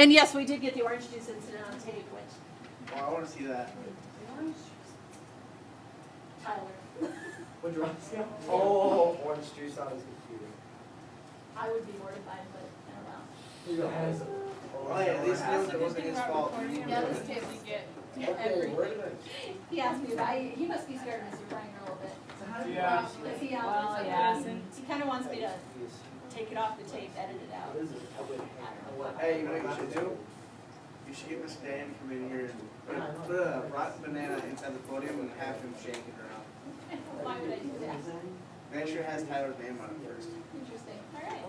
And yes, we did get the orange juice incident on tape, which Oh, I want to see that. Tyler, Would you want to see him? Oh, orange juice on his computer. I would be mortified, but I don't know. Oh, yeah, at least he knows it wasn't his fault. Yeah, this tape we get. Okay, where did He asked me about, he must be scared of Mr. Pranger a little bit. Yeah. Because he, Well, yeah. he kind of wants me to take it off the tape, edit it out. Hey, you know what you should do? You should get Miss Dan to come in here and put a rotten banana inside the podium and have him shake it around. Why would I do that? Make sure it has Tyler's name on it first. Interesting, all right.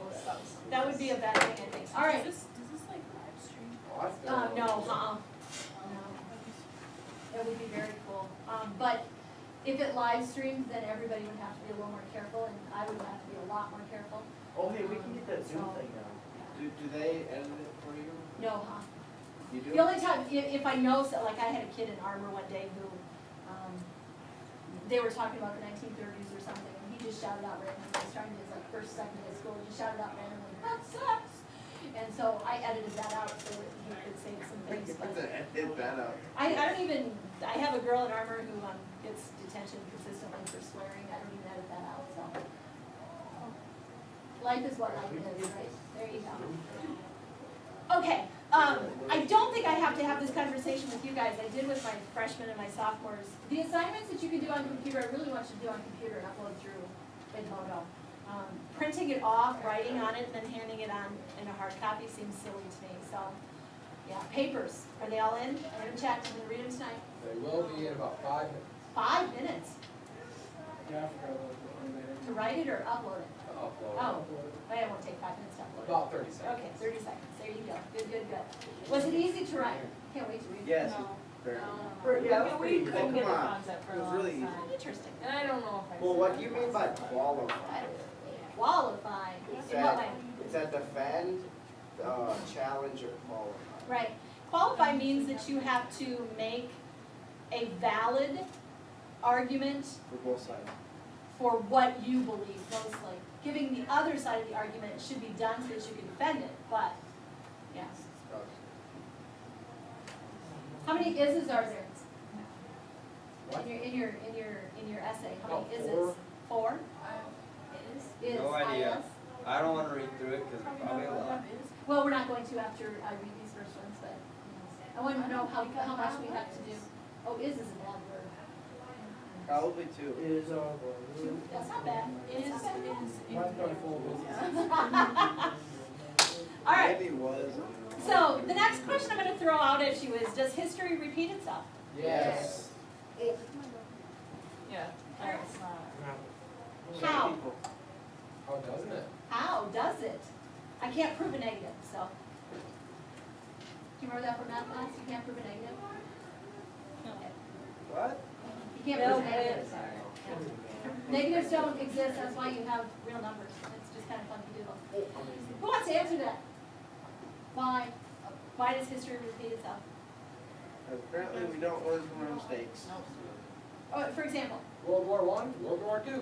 That would be a bad thing, I think. All right. Does this like live stream? No, no. It would be very cool. But if it live streams, then everybody would have to be a little more careful, and I would have to be a lot more careful. Oh, hey, we can get that Zoom thing now. Do they edit it for you? No, You do? The only time, if I know, so like I had a kid in Armor one day who, they were talking about the 1930s or something, and he just shouted out randomly, he was starting his like first, second day of school, he just shouted out randomly, that sucks! And so I edited that out so that he could say some things, but Edit that out. I don't even, I have a girl in Armor who gets detention consistently for swearing, I don't even edit that out, so. Life is what life is, right? There you go. Okay, I don't think I have to have this conversation with you guys. I did with my freshmen and my sophomores. The assignments that you can do on computer, I really want you to do on computer and upload through Lit.mov. Printing it off, writing on it, and then handing it on in a hard copy seems silly to me. So, yeah, papers. Are they all in? I haven't checked. I'm going to read them tonight. They will be in about 5 minutes. 5 minutes Yeah, I forgot about the to write it or upload it. to upload. Oh, well, it won't take 5 minutes to upload it. About 30 seconds. Okay, 30 seconds. There you go. Good, good, good. Was it easy to write? Can't wait to read it. Yes. No. Very. Yeah, that's We pretty couldn't easy. get the Come on. concept for It a was long really easy. time. Interesting. And I don't know if I. Well, what do you mean by qualify? Qualified. Is In what that, way? is that defend, challenge, or qualify? Right. Qualify means that you have to make a valid argument For both sides. for what you believe mostly. Giving the other side of the argument should be done so that you can defend it, but, yes. How many is's are there? What? In your essay, how About many 4. is's? 4? Is, No idea. IS? I don't want to read through it because probably a lot. Well, we're not going to after I read these first ones, but I want to know how much we have to do. Oh, is a bad word. Probably two. Is, That's not bad. Is, It's not bad. mine's probably full of business. All right, Maybe it was. so the next question I'm going to throw out at you is, does history repeat itself? Yes. Yeah. That's not. How? People. How doesn't it? How does it? I can't prove a negative, so. Do you remember that from math class? You can't prove a negative? Okay. What? You can't prove negatives. Negatives don't exist, that's why you have real numbers. It's just kind of fun to do. Who wants to answer that? Why? Why does history repeat itself? Apparently we don't learn from our mistakes. Oh, for example, World War I, World War II.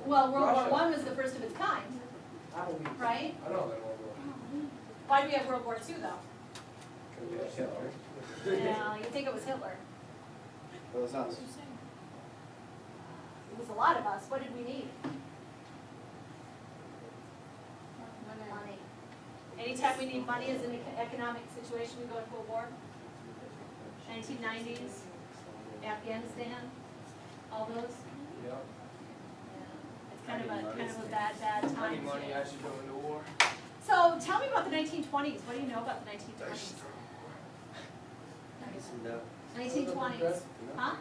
well, World Russia. War I was the first of its kind, right? I know that World War Why do we have World War II though? Could be a Hitler. Yeah, you think it was Hitler. It was us. It was a lot of us. What did we need? Money. Anytime we need money as an economic situation, we go into a war. 1990s, Afghanistan, all those. Yeah. Yeah. It's kind of a bad time. Money, I should go into war. So tell me about the 1920s. What do you know about the 1920s? 1920s. Huh?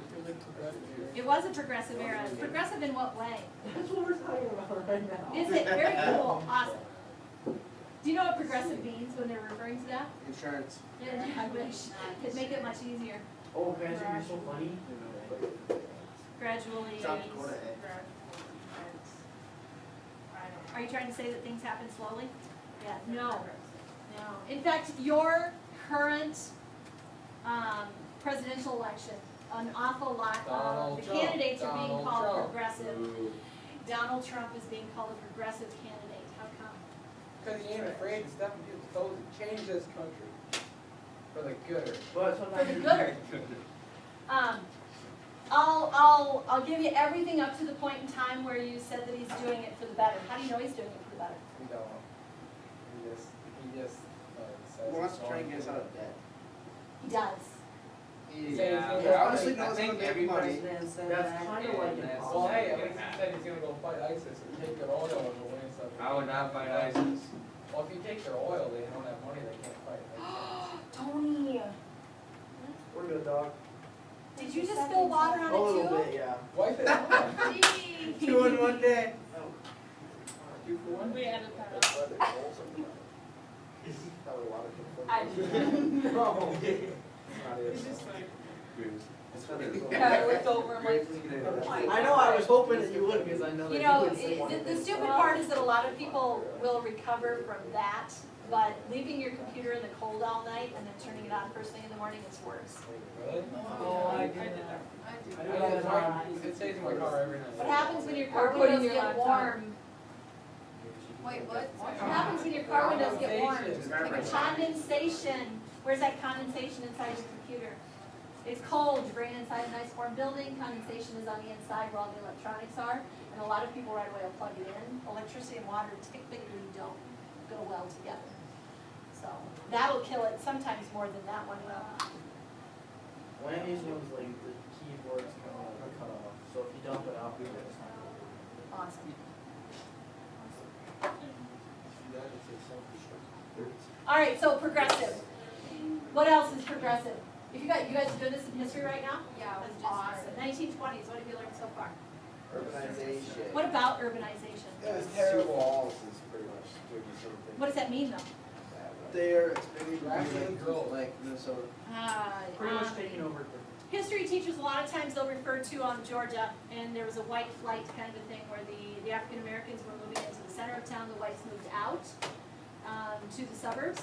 It was a progressive era. Progressive in what way? That's what we're talking about right now. Is it? Very cool. Awesome. Do you know what progressive means when they're referring to that? Insurance. Yeah, I wish. It'd make it much easier. Oh, guys, you're so funny. Gradually. South Dakota. Are you trying to say that things happen slowly? Yeah. No. No. In fact, your current presidential election, an awful lot of Donald the Trump. candidates are being Donald called Trump. progressive. Ooh. Donald Trump is being called a progressive candidate. How come? Because he ain't afraid to step in people's toes and change this country for the gooder. But For sometimes the you- gooder. I'll give you everything up to the point in time where you said that he's doing it for the better. How do you know he's doing it for the better? We don't. He just says. Well, let's it's try and wrong. get us out of debt. He does. Yeah, He honestly I knows think how to make every money. president said That's that. kinda and like that's- Well, hey, at least he said he's gonna go fight ISIS and take their oil and go win stuff. I would not fight ISIS. Well, if you take their oil, they don't have money, they can't fight. Tony, We're good, dog. did you just spill water on A little it too? bit, yeah. Wipe it out. Gee. 2 in 1 day. 2 for 1. We added that up. That's why they're cold sometimes. Probably a lot of I- conflict. No. It's just like, Yeah, I looked over, I'm like, I know, I was hoping that you would, because I know that you you know, would say one the thing. stupid part is that a lot of people will recover from that, but leaving your computer in the cold all night and then turning it on first thing in the morning is worse. Really? Oh, I I do did that. that. I I do do that it a lot. it stays in my car every night. What happens when your car Or putting windows your get laptop. warm? Wait, what? What happens when your car windows get warm? Condensation. Condensation. Where's that condensation inside your computer? It's cold, you bring it inside a nice warm building, condensation is on the inside where all the electronics are, and a lot of people right away will plug it in. Electricity and water typically don't go well together. So, that'll kill it, sometimes more than that one will. Wendy's one's like the keyboard's cut off, so if you dump it out, it's not. Awesome. All right, so progressive. What else is progressive? If you guys are doing this in history right now? Yeah, we That's just awesome. started. 1920s, what have you learned so far? Urbanization. What about urbanization? It was terrible. Falls is pretty much doing the same thing. What does that mean though? They're expanding to Rapid be growth. like Minnesota. Pretty much taking over the. History teachers, a lot of times they'll refer to Georgia, and there was a white flight kind of a thing where the African Americans were moving into the center of town, the whites moved out to the suburbs.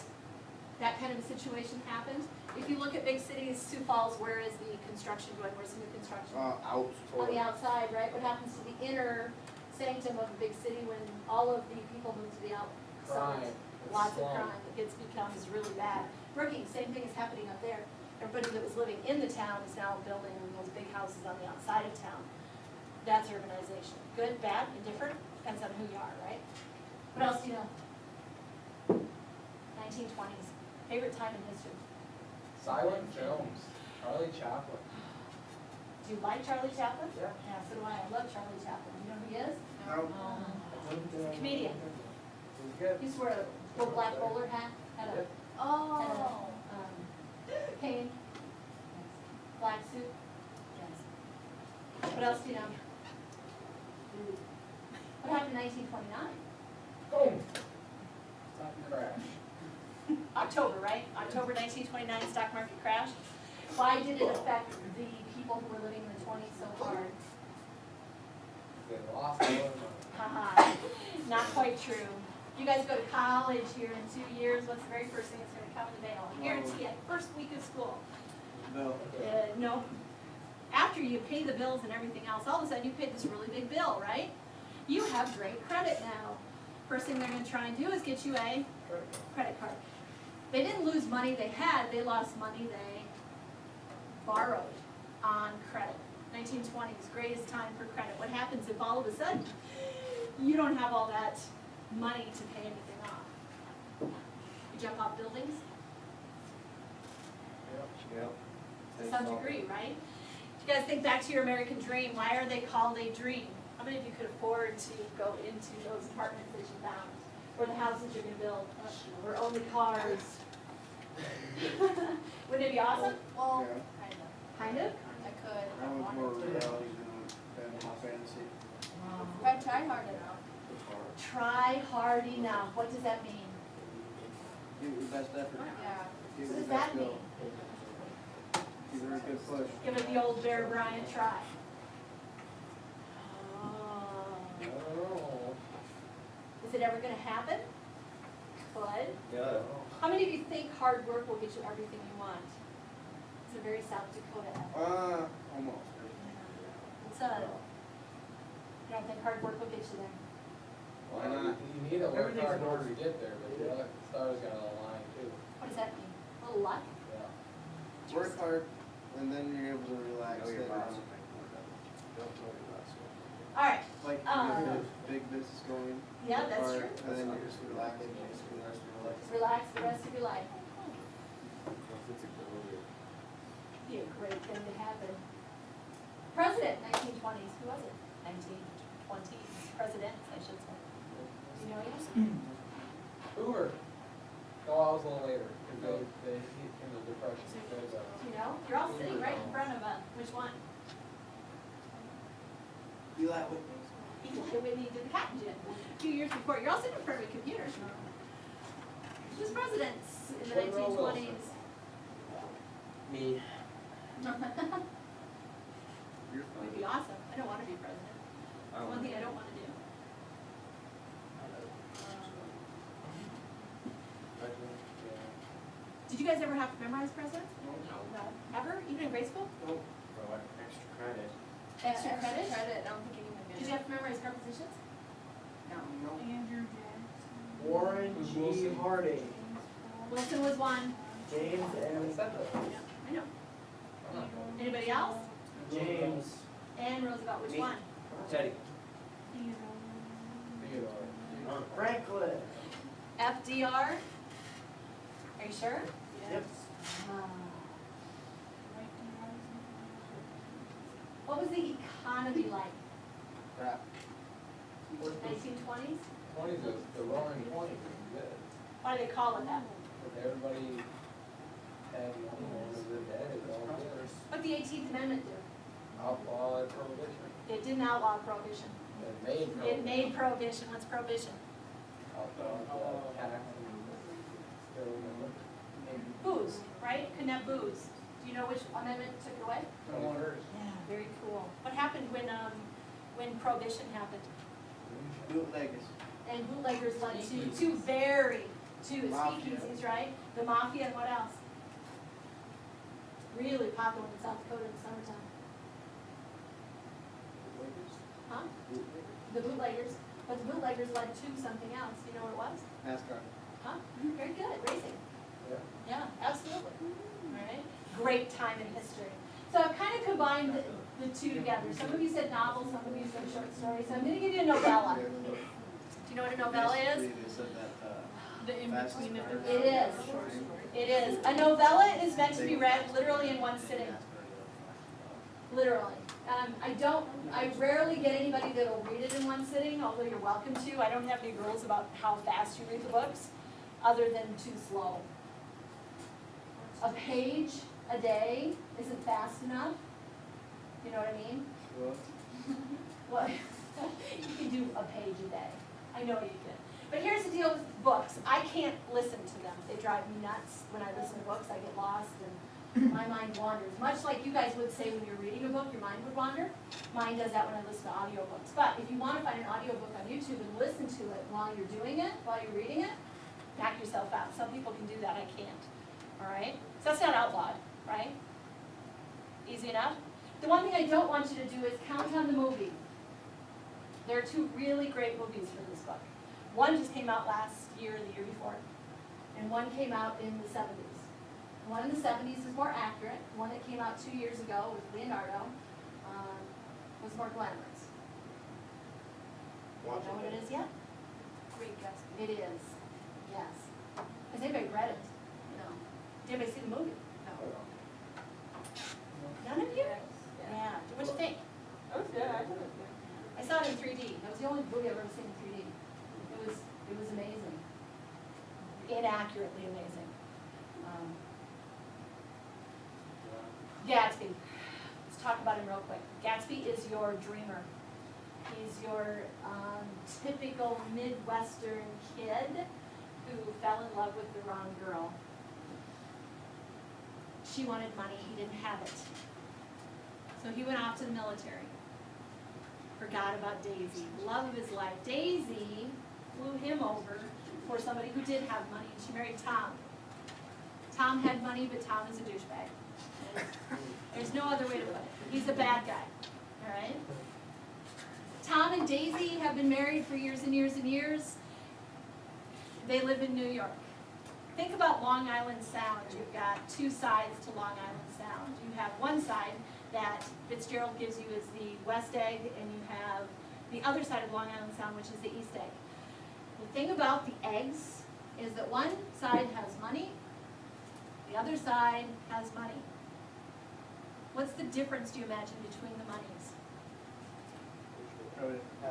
That kind of a situation happened. If you look at big cities, Sioux Falls, where is the construction going? Where's the new construction? Out On the toward. outside, right? What happens to the inner sanctum of a big city when all of the people move to the outside? Crime. Lots of Slum. crime, becomes really bad. Brookings, same thing is happening up there. Everybody that was living in the town is now building those big houses on the outside of town. That's urbanization. Good, bad, indifferent, depends on who you are, right? What else do you know? 1920s, favorite time in history. Silent films. Charlie Chaplin. Do you like Charlie Chaplin? Yeah. Yeah, so do I. I love Charlie Chaplin. You know who he is? No. Comedian. He's good. He used to wear a little black bowler hat, had a Oh. cane, black suit. Yes. What else do you know? What happened in 1929? Boom. Stock crash. October, right? October 1929 stock market crash. Why did it affect the people who were living in the 20s so hard? They lost all their money. Haha, not quite true. You guys go to college here in 2 years, what's the very first thing that's gonna come in the mail? I guarantee it, first week of school. No. No. After you pay the bills and everything else, all of a sudden you paid this really big bill, right? You have great credit now. First thing they're gonna try and do is get you a credit card. They didn't lose money they had, they lost money they borrowed on credit. 1920s, greatest time for credit. What happens if all of a sudden you don't have all that money to pay anything off? You jump off buildings? Yep. To some degree, right? You guys think back to your American dream. Why are they called a dream? How many of you could afford to go into those apartments that you found? Or the houses you're gonna build? Or own the cars? Wouldn't it be awesome? Well, Yeah. Kind of? I could. That one's more reality than fantasy. If I tried hard enough. Try hard enough. What does that mean? Give it your best effort. Yeah. Give What it does your best that mean? go. Give it a good push. Give it the old Bear Bryant try. I don't know. Is it ever gonna happen? Could. Yeah. How many of you think hard work will get you everything you want? It's a very South Dakota ethic. Almost. It's a, you don't think hard work will get you there? Why not? You need to work hard in order to get there, but the stars gotta align too. What does that mean? A little luck? Yeah. Work hard, and then you're able to relax. Know your later boss. on. Don't know your boss. Alright, Like, you have a big business going. yeah, work that's hard, true. And then you're just relaxing, just for the rest of your life. Relax the rest of your life. It's a career. Be a great thing to happen. President, 1920s, who was it? 1920s, presidents, I should say. Do you know yet? Hoover. No, I was a little later, because they hit in the depression. Because, Do you know? You're all sitting right in front of, which one? Eli Whitney. Eli Whitney did the patent jet a few years before. You're all sitting in front of a computer. Who's presidents in the Woodrow 1920s? Me. You're Would fine. be awesome. I don't want to be president. That's one thing I don't want to do. Did you guys ever have to memorize presidents? No. Ever? Even in grade school? For what, extra credit? Extra credit? I don't think anyone did. Did you have to memorize prepositions? No. No. Warren G. Wilson. Harding, Wilson was one. James I M. said that. I know. I'm not going. Anybody else? James And Roosevelt, which Me. one? Teddy, Theodore. Franklin. FDR? Are you sure? Yep. What was the economy like? Crap. 1920s? 20s is the roaring 20s, is good. Why do they call it that? But everybody had money, and was dead, it's all good. What did the 18th Amendment do? Outlawed prohibition. It didn't outlaw prohibition. It made It prohibition. made prohibition. What's prohibition? Outlawed tax and still remember. Booze, right? Couldn't have booze. Do you know which amendment took it away? Homeowners. Yeah, very cool. What happened when prohibition happened? Bootleggers. And bootleggers led to Mafia. speakeasies, right? The mafia and what else? Really popular in South Dakota in the summertime. Huh? The bootleggers. But the bootleggers led to something else. Do you know what it was? NASCAR. Huh? Very good, racing. Yeah. Yeah, absolutely. All right. Great time in history. So I've kind of combined the two together. Some of you said novels, some of you said short stories. So I'm going to give you a novella. Do you know what a novella is? Yesterday they said that, The in-between of the. It is. It is. A novella is meant to be read literally in one sitting. Literally. I rarely get anybody that'll read it in one sitting, although you're welcome to. I don't have any rules about how fast you read the books, other than too slow. A page a day isn't fast enough. You know what I mean? Well, you can do a page a day. I know you can. But here's the deal with books. I can't listen to them. They drive me nuts. When I listen to books, I get lost and my mind wanders. Much like you guys would say when you're reading a book, your mind would wander. Mine does that when I listen to audiobooks. But if you want to find an audiobook on YouTube and listen to it while you're doing it, while you're reading it, knock yourself out. Some people can do that. I can't. All right? So that's not outlawed, right? Easy enough? The one thing I don't want you to do is count on the movie. There are two really great movies for this book. One just came out last year or the year before, and one came out in the 70s. The one in the 70s is more accurate. The one that came out 2 years ago with Leonardo was more glamorous. Watch You know what it. it is yet? Great Gatsby. It is, yes. Has anybody read it? No. Did anybody see the movie? No. None of you? Yeah. What'd you think? That was good, I thought it was good. I saw it in 3D. That was the only movie I've ever seen in 3D. It was amazing. Inaccurately amazing. Gatsby. Let's talk about him real quick. Gatsby is your dreamer. He's your typical Midwestern kid who fell in love with the wrong girl. She wanted money, he didn't have it. So he went off to the military. Forgot about Daisy, love of his life. Daisy flew him over for somebody who did have money. She married Tom. Tom had money, but Tom is a douchebag. There's no other way to put it. He's a bad guy, all right? Tom and Daisy have been married for years and years and years. They live in New York. Think about Long Island Sound. You've got two sides to Long Island Sound. You have one side that Fitzgerald gives you as the West Egg, and you have the other side of Long Island Sound, which is the East Egg. The thing about the eggs is that one side has money, the other side has money. What's the difference, do you imagine, between the monies?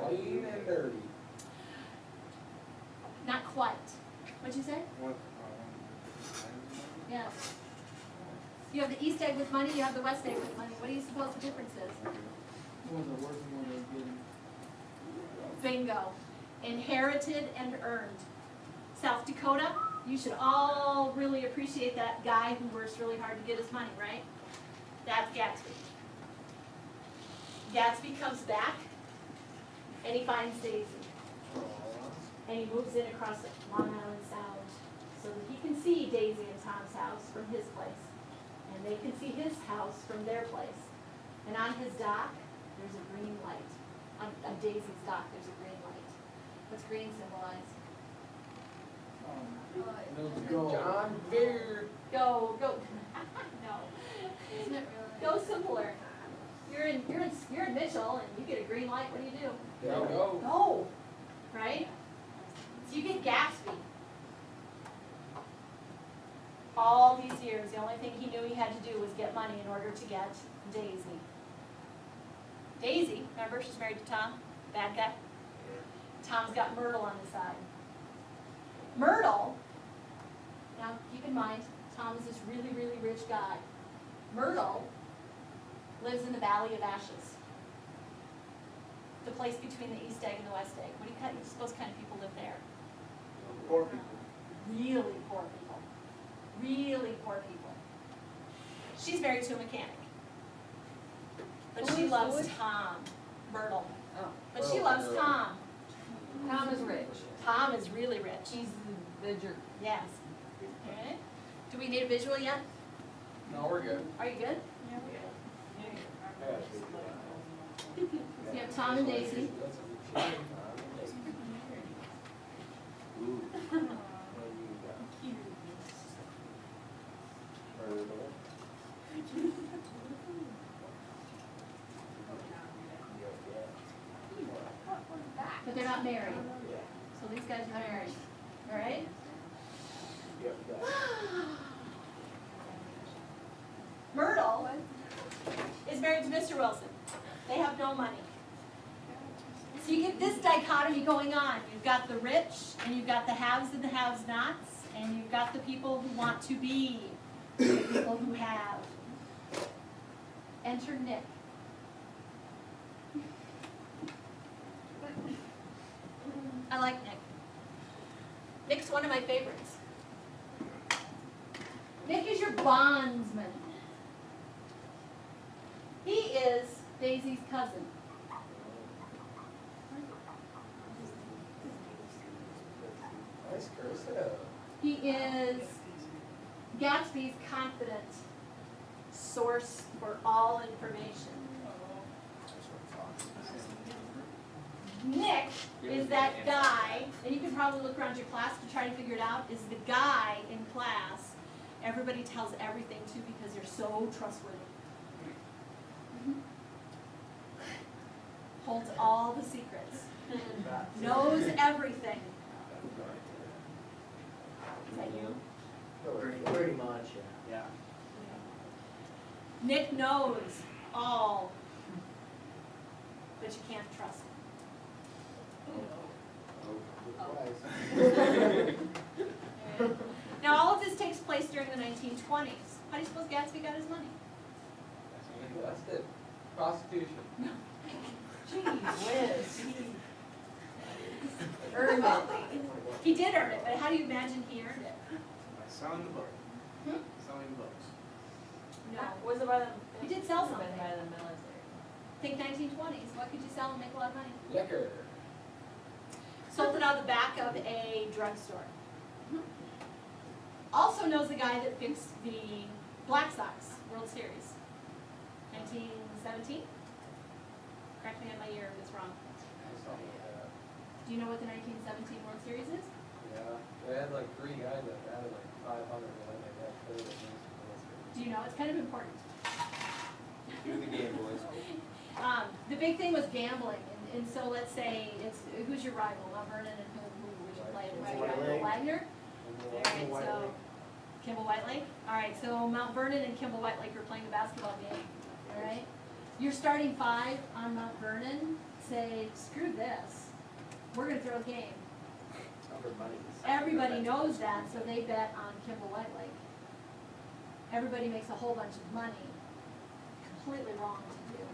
Clean and dirty. Not quite. What'd you say? Yeah. You have the East Egg with money, you have the West Egg with money. What do you suppose the difference is? One's are worth more than good. Bingo. Inherited and earned. South Dakota, you should all really appreciate that guy who works really hard to get his money, right? That's Gatsby. Gatsby comes back and he finds Daisy. And he moves in across Long Island Sound so that he can see Daisy and Tom's house from his place. And they can see his house from their place. And on his dock, there's a green light. On Daisy's dock, there's a green light. What's green symbolize? John Beer. Go. No. Isn't it really? Go simpler. You're in Mitchell and you get a green light, what do you do? There you go. Go, right? So you get Gatsby. All these years, the only thing he knew he had to do was get money in order to get Daisy. Daisy, remember, she's married to Tom, bad guy. Tom's got Myrtle on the side. Myrtle, now keep in mind, Tom is this really, really rich guy. Myrtle lives in the Valley of Ashes. The place between the East Egg and the West Egg. What do you suppose kind of people live there? Poor people. Really poor people. Really poor people. She's married to a mechanic. But she loves Tom, Myrtle. Oh. But she loves Tom. Tom is rich. Tom is really rich. He's the jerk. Yes. Okay. Do we need a visual yet? No, we're good. Are you good? Yeah, we So you have Tom and Daisy. But they're not married. So these guys are married. All right? Myrtle is married to Mr. Wilson. They have no money. So you get this dichotomy going on. You've got the rich, and you've got the haves and the have-nots, and you've got the people who want to be the people who have. Enter Nick. I like Nick. Nick's one of my favorites. Nick is your bondsman. He is Daisy's cousin. Nice cursive. He is Gatsby's confident source for all information. Nick is that guy, and you can probably look around your class to try to figure it out, is the guy in class everybody tells everything to because they're so trustworthy. Holds all the secrets. Knows everything. Is that you? Pretty much, yeah. Nick knows all, but you can't trust him. Now, all of this takes place during the 1920s. How do you suppose Gatsby got his money? That's it. Prostitution. Gee whiz. Earned it. He did earn it, but how do you imagine he earned it? By selling the book. Hmm? Selling books. No. Was it by the? He did sell something. By the military. Think 1920s. What could you sell and make a lot of money? Liquor. Sold it out the back of a drugstore. Also knows the guy that fixed the Black Sox World Series. 1917? Correct me on my year if it's wrong. something like that. Do you know what the 1917 World Series is? Yeah, they had like 3 guys that batted like 500 and then they got third at least. Do you know? It's kind of important. Do the game, boys. The big thing was gambling, and so let's say who's your rival? Mount Vernon and who would you play? Whitelake. Wagner? Alright, so Kimball Whitelake? Alright, so Mount Vernon and Kimball Whitelake are playing a basketball game, alright? Your starting 5 on Mount Vernon say, screw this, we're gonna throw a game. Everybody knows that, so they bet on Kimball Whitelake. Everybody makes a whole bunch of money. Completely wrong to do.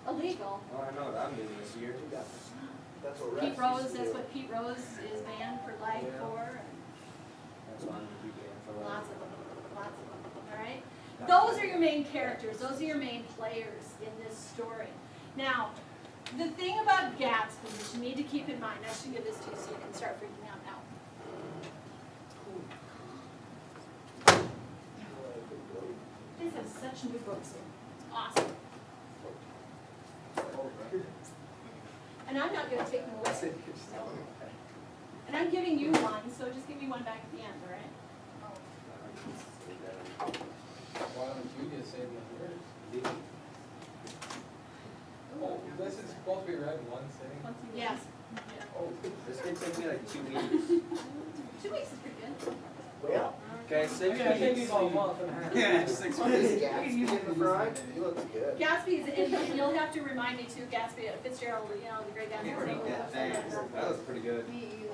Illegal. Oh, I know what I'm doing this year. That's what Pete refs Rose, used to that's do. what Pete Rose is banned for life Yeah. for. That's what I'm gonna be doing for life. Lots of them, alright? Those are your main characters, those are your main players in this story. Now, the thing about Gatsby that you need to keep in mind, I should give this to you so you can start freaking out now. These have such new books here, it's awesome. And I'm not gonna take them away. And I'm giving you one, so just give me one back at the end, alright? Why don't you just save them yours? Oh, this is supposed to be read in one sitting? Yes. Oh, This could take me like 2 weeks. 2 weeks is pretty good. Well, Okay, 6 yeah, it takes me weeks. about a month and a half. Yeah, 6 this weeks. Gatsby in the front, he looks good. Gatsby's, and you'll have to remind me too, Gatsby, Fitzgerald, you know, the great Can't Gatsby. read that. Thanks. That was pretty good.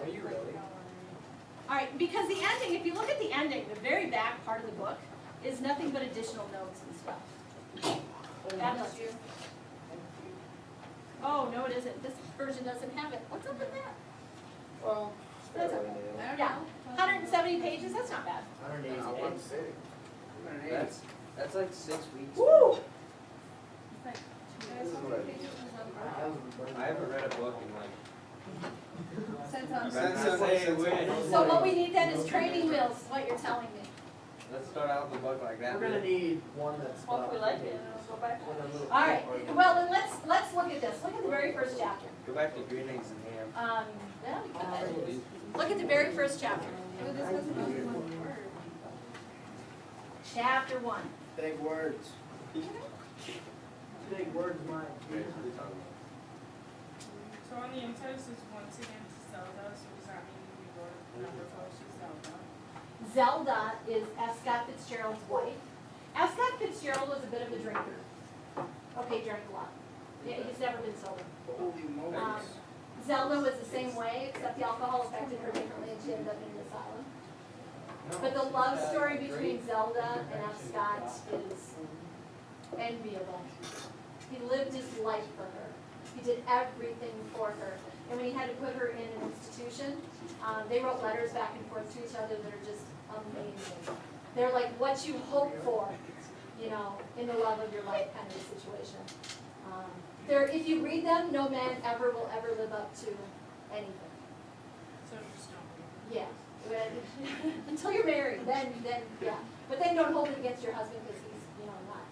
Are you really? Alright, because the ending, if you look at the ending, the very back part of the book is nothing but additional notes and stuff. God bless you. Oh, no it isn't, this version doesn't have it. What's up with that? Well, That's better okay. than Yeah, 170 pages, that's not bad. I wouldn't say. That's like 6 weeks. Woo! This is what I I haven't read a book in like. Since So what we need then is training wheels, is what you're telling me. Let's start out with a book like that. We're gonna need one that's. Hopefully like it, and it'll go back. Alright, well then let's look at this, look at the very first chapter. Go back to green eggs and ham. Yeah, we could. Look at the very first chapter. Chapter 1. Big words. Big words, mine. So on the inside it says once again to Zelda, so does that mean we go to number 12 to Zelda? Zelda is F. Scott Fitzgerald's wife. F. Scott Fitzgerald was a bit of a drinker. Okay, drank a lot. Yeah, he's never been sober. Holy Um, smokes. Zelda was the same way, except the alcohol affected her differently and she ended up in an asylum. But the love story between Zelda and F. Scott is enviable. He lived his life for her. He did everything for her. And when he had to put her in an institution, they wrote letters back and forth to each other that are just amazing. They're like what you hope for, you know, in the love of your life kind of a situation. If you read them, no man ever will ever live up to anything. So just don't. Yeah. Until you're married, then yeah. But then don't hold it against your husband because he's, you know, not.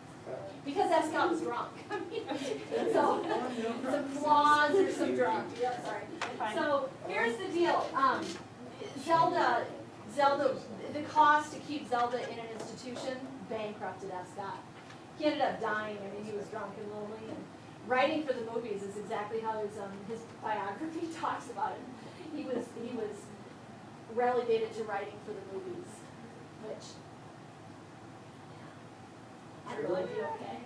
Because that Scott was drunk. So, some flaws or some drunk. Yeah, sorry. So, here's the deal. Zelda, the cost to keep Zelda in an institution bankrupted F. Scott. He ended up dying. I mean, he was drunk and lonely. And writing for the movies is exactly how his biography talks about it. He was relegated to writing for the movies, which I don't know if you're okay.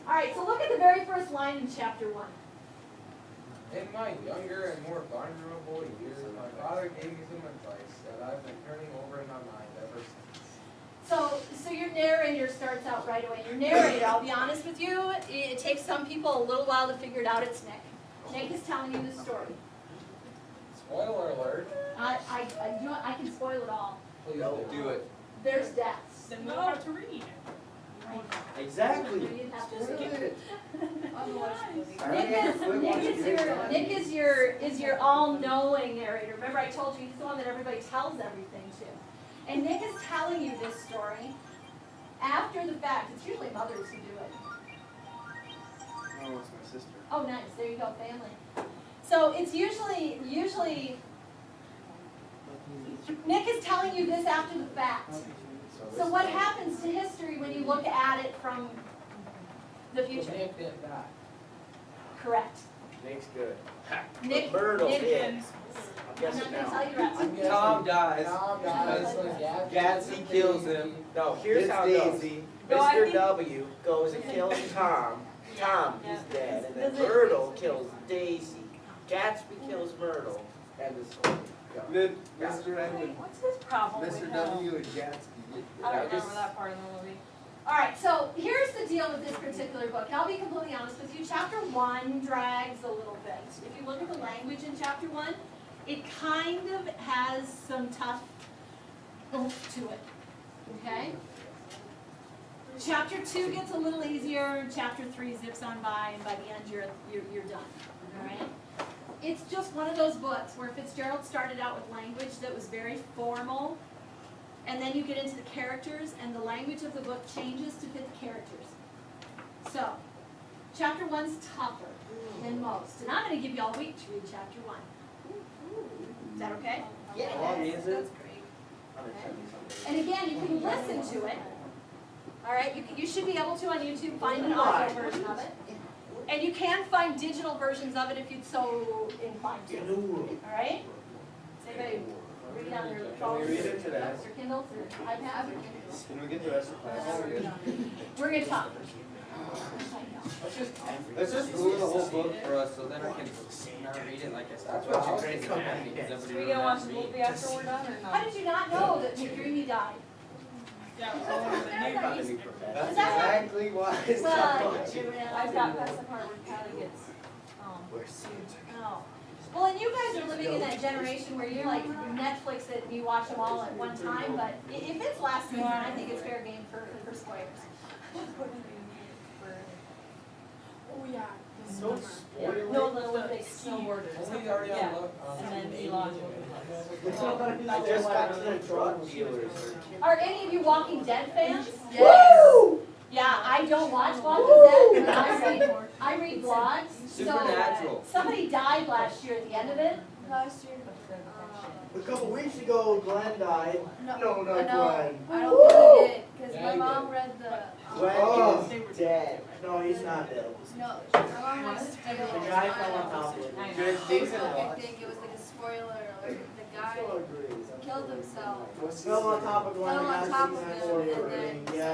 All right, so look at the very first line in chapter 1. In my younger and more vulnerable years, my father gave me some advice that I've been turning over in my mind ever since. So your narrator starts out right away. Your narrator, I'll be honest with you, it takes some people a little while to figure it out. It's Nick. Nick is telling you the story. Spoiler alert. I can spoil it all. Please Do it. There's deaths. Then we'll have to read. Exactly. You didn't have to skip it. Nick Nick is your all-knowing narrator. Remember I told you he's the one that everybody tells everything to. And Nick is telling you this story after the fact. It's usually mothers who do it. Oh, it's my sister. Oh, nice, there you go, family. So it's usually, Nick is telling you this after the fact. So what happens to history when you look at it from the future? Nick did that. Correct. Nick's good. Nick, Myrtle Nick, did. I'm I'm guessing not gonna now. tell you the rest. I'm guessing Tom dies. Tom dies. Gatsby kills him. No, here's It's how it goes. Daisy. No, I Mr. think- W goes and kills Tom. Tom is dead. And then Myrtle kills Daisy. Gatsby kills Myrtle. And the story. Then Mr. Edwin, What's his problem with Mr. him? W and Gatsby. I don't remember that part of the movie. All right, so here's the deal with this particular book. And I'll be completely honest with you. Chapter 1 drags a little bit. If you look at the language in chapter 1, it kind of has some tough oomph to it. Okay? Chapter 2 gets a little easier. Chapter 3 zips on by, and by the end you're done. All right? It's just one of those books where Fitzgerald started out with language that was very formal. And then you get into the characters, and the language of the book changes to fit the characters. So, chapter 1's tougher than most. And I'm going to give you all week to read chapter 1. Is that okay? How long is it? That's great. I'm gonna send you something. And again, you can listen to it. All right, you should be able to on YouTube find an audio version of it. And you can find digital versions of it if you'd so inclined to. All right? Does anybody read on their Can phones? we read it today? Or Kindles or iPads? Can we get the rest of the class? We're going to talk. Let's just Google the whole book for us, so then I can not read it like I said. That's what Grey's you Anatomy, because Are everybody we gonna watch the remembers movie me. after we're done or How not? did you not know that McDreamy died? Yeah, You're about to be professional. That's Is that right? exactly why it's Well, not I've got past the part where Callie gets, Oh. Well, and you guys are living in that generation where you like Netflix it and you watch them all at one time, but if it's last season, I think it's fair game for spoilers. Oh, yeah. the So summer. No little Olympic snowboarders. Only already Yeah. on look. and then Elon. I just got to the drug dealers. Are any of you Walking Dead fans? Yes. Yeah, I don't watch Walking Dead, but I read blogs. Supernatural. So somebody died last year at the end of it. Last year. A couple weeks ago, Glenn died. No, not Glenn. I don't think he did, because Yeah, my he mom did. read the, Glenn is dead. No, he's not dead. no, my mom read the. The guy fell on top of it. Good decent I watch. think it was like a spoiler alert, the guy So agrees. killed himself. Fell on top of Glenn. Fell on and top got of season him, four and for then- it. Yeah,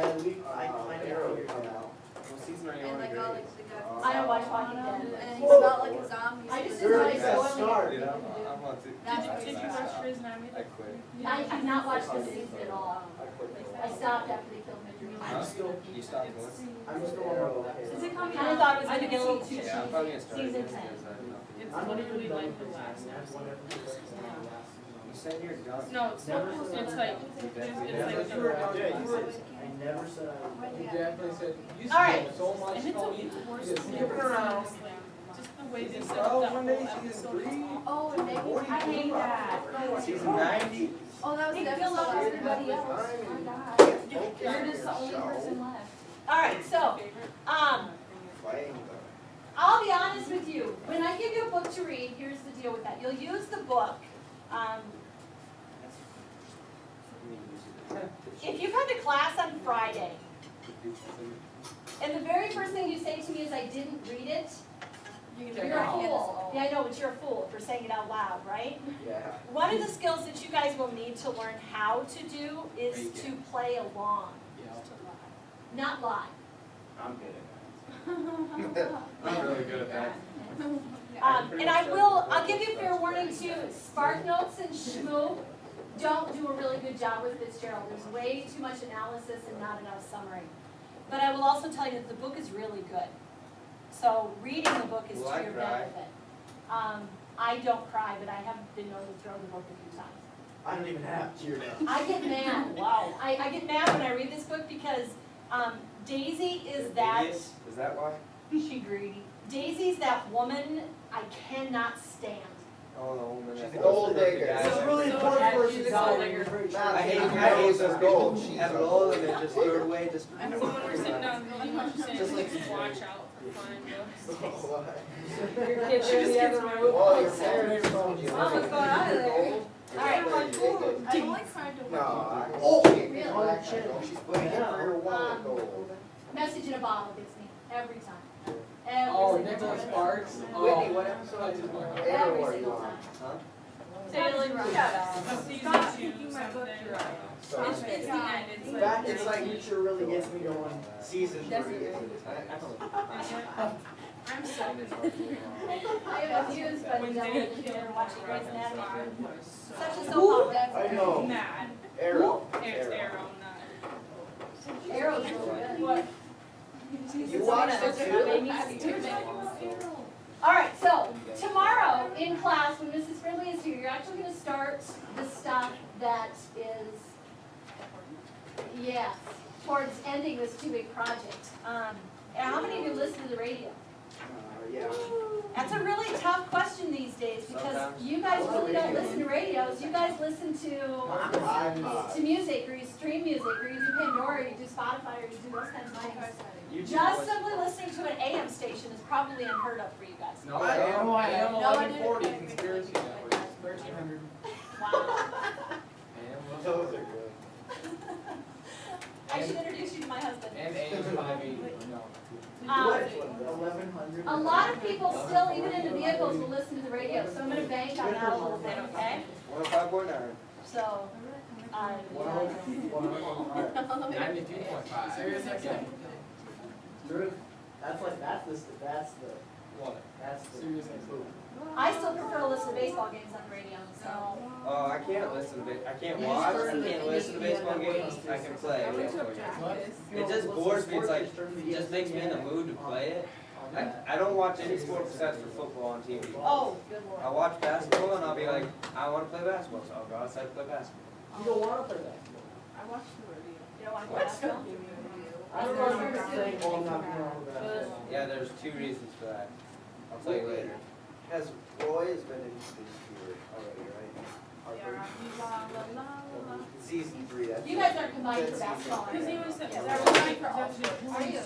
I never figured it out. What season are you And on, like Greg? all like the guy. I don't watch Walking Dead. And he smelled like a zombie. I just so didn't it's like Dirty, like- that's spoiling smart. it. Dude, I want to. That's Did what you it's watch about. Grey's Anatomy? I quit. I have not watched this season at all. I stopped after they killed McDreamy. Huh? You stopped going? I'm still on the Is it coming Kind of out? thought it was gonna get a little too cheesy. Yeah, I'm probably gonna start Season again 10. because I have nothing. It's literally like the last episode. You said you're done. No, it's not, it's like, it's like the I never said I He definitely said, you All right. spilled so much, And it's Tony. it's worse Just than skip it around. just the way they set Oh, up that one day whole she gets episode. three. Oh, and maybe, I hate that. Season 90. Oh, that was They the kill episode off last everybody night. else. Oh my God. You're just the only person left. All right, so, playing I'll be honest with you. When I give you a book to read, here's the deal with that. You'll use the book. If you come to class on Friday, and the very first thing you say to me is, I didn't read it, you're a fool. Yeah, I know, but you're a fool for saying it out loud, right? Yeah. One of the skills that you guys will need to learn how to do is to play along, not lie. I'm good at I'm really good at that. And I'll give you fair warning too, Spark Notes and Shmoo don't do a really good job with Fitzgerald. There's way too much analysis and not enough summary. But I will also tell you that the book is really good. So reading the book is Will to I your cry? benefit. I don't cry, but I have been known to throw the book a few times. I don't even have tear ducts. I get mad. Wow. I get mad when I read this book because Daisy is that. Is that why? She greedy. Daisy's that woman I cannot stand. Oh, the woman that. She's a gold digger. It's a really important person to tell you. I hate those gold. people She's have a gold and they just throw it away, just. And so when we're sitting down reading, what you're saying, Just like- just watch out for flying books. Your kids She are just the gets other my- room. Well, your parents told you. Mom, what's going on there? Alright. I only cried to No, watch. she's putting in for your wallet gold. Message in a bottle gets me every time. Oh, Every single Nicholas time. Sparks. Whitney, what episode is it? Every single time. Taylor, shut up. Season Stop 2, taking my book, something. you're right. It's the end, it's like. That is like nature really gets me going. Season 3. I'm so I am amused by the When devil they in killed here watching Grey's Mark Anatomy. was so Such a soap opera. I know. mad. Arrow. It's Arrow, not. Arrow's really good. What? You watched it too? Alright, so tomorrow in class, when Mrs. Friendly is here, you're actually gonna start the stuff that is, yes, towards ending this 2-week project. And how many of you listen to the radio? Yeah. That's a really tough question these days because Sometimes. you guys really don't listen to radios. You guys listen to music, or you stream music, or you do Pandora, or you do Spotify, or you do those kinds of things. Just simply listening to an AM station is probably unheard of for you guys. No, I am No, I didn't. 1140 conspiracy network. 1300. Wow. Those are good. I should introduce you to my husband. And AM 580. No. Um, 1100. A lot of people still, even in the vehicles, will listen to the radio, so I'm gonna bank on that a little bit, okay? 105.9. So, 92.5. Seriously? Drew, that's like, that's the, What? that's the. Seriously. I still prefer to listen to baseball games on the radio, so. Oh, I can't listen to I can't watch, I can't listen to baseball games, I can play. It just bores me, it's like, it just makes me in the mood to play it. I don't watch any sport besides for football on TV. Oh, good lord. I watch basketball and I'll be like, I wanna play basketball, so I'll go outside and play basketball. You don't wanna play basketball. I watched the radio. You don't want to play basketball? I don't know if you're saying, oh, not, no, Yeah, there's 2 reasons for that. I'll tell you later. Has Roy has been in this year already, right? Yeah, la la la la. Season 3, that's. You guys aren't combined for basketball, are Cause he you? was, Yeah, that we're was combined like, for all sports. Are you?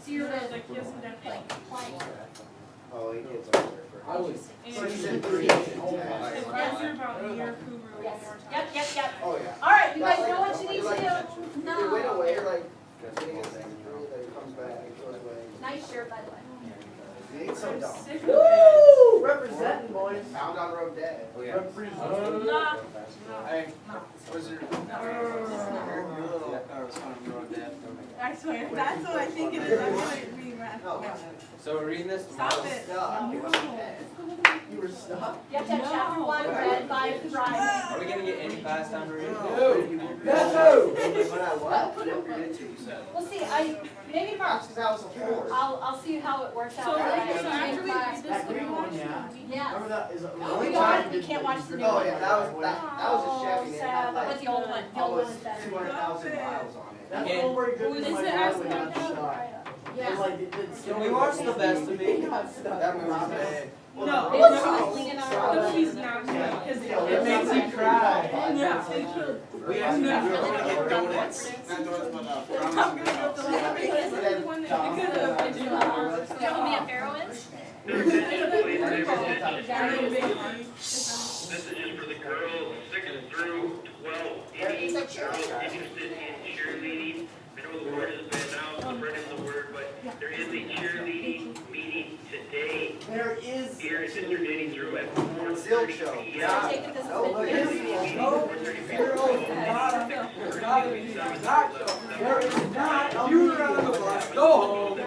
So you're like, like, he hasn't done like, playing. Oh, he gets over there for. I was. So he's in And 3. if I hear about your Kuru one Yes. more time. Yep. Oh, yeah. All right, you guys know what you need to do. It went away, like, getting a season 3, then it comes back, it goes away. Nice shirt, by the way. It ain't so dumb. Sick of it. Woo! Representing, boys. Found on road dead. Oh, yeah. Nah. Hey, was your little car was on road dead? I swear, that's what I think it is. I'm gonna read that. No. So we're reading this tomorrow. Stop it. No, he wasn't dead. You were stuck. You have to have chapter 1 read by Friday. Are we gonna get any class time to read? That's who. When I what? I didn't read it to you, so. We'll see, maybe tomorrow. That's because I was a force. I'll see how it works out. So, All right. after we read this, That we green watch one, yeah. Yeah. Remember that is. Oh, we are, we can't watch the new Oh, one. yeah, that was a Chevy. They had Sad, but like the old one, the old one is better. 200,000 miles on it. That's the one where he goes Is to my it driveway as- and got stuck. Yeah. It's like, it's. Can we watch The Best of Me? That movie was bad. No, It it's was not. leaning No, around. he's not. Because It makes me cry. Yeah. We have to get donuts. Not donuts, but I'm gonna go to the one that because of the You know who Mia Farrow is? Messages for the girls 6 through 12. Any girls interested in cheerleading? I know the word has been out, spreading the word, but there is a cheerleading meeting today There is. here in Mr. Denny through at 4:30 Zilch show. So p.m. take it this Oh, look at is. this. No, there is not. You were on the bus. Go home.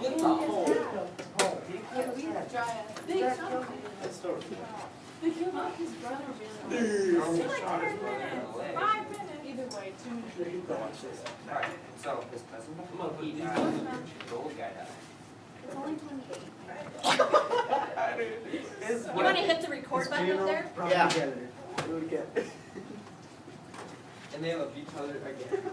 Get the hole. They killed off his brother. Like 5 minutes. 5 minutes. Either way, 2 minutes. Alright, so, I'm gonna eat the old guy died. It's only 28. You wanna hit the record button up there? Yeah. And they love each other again.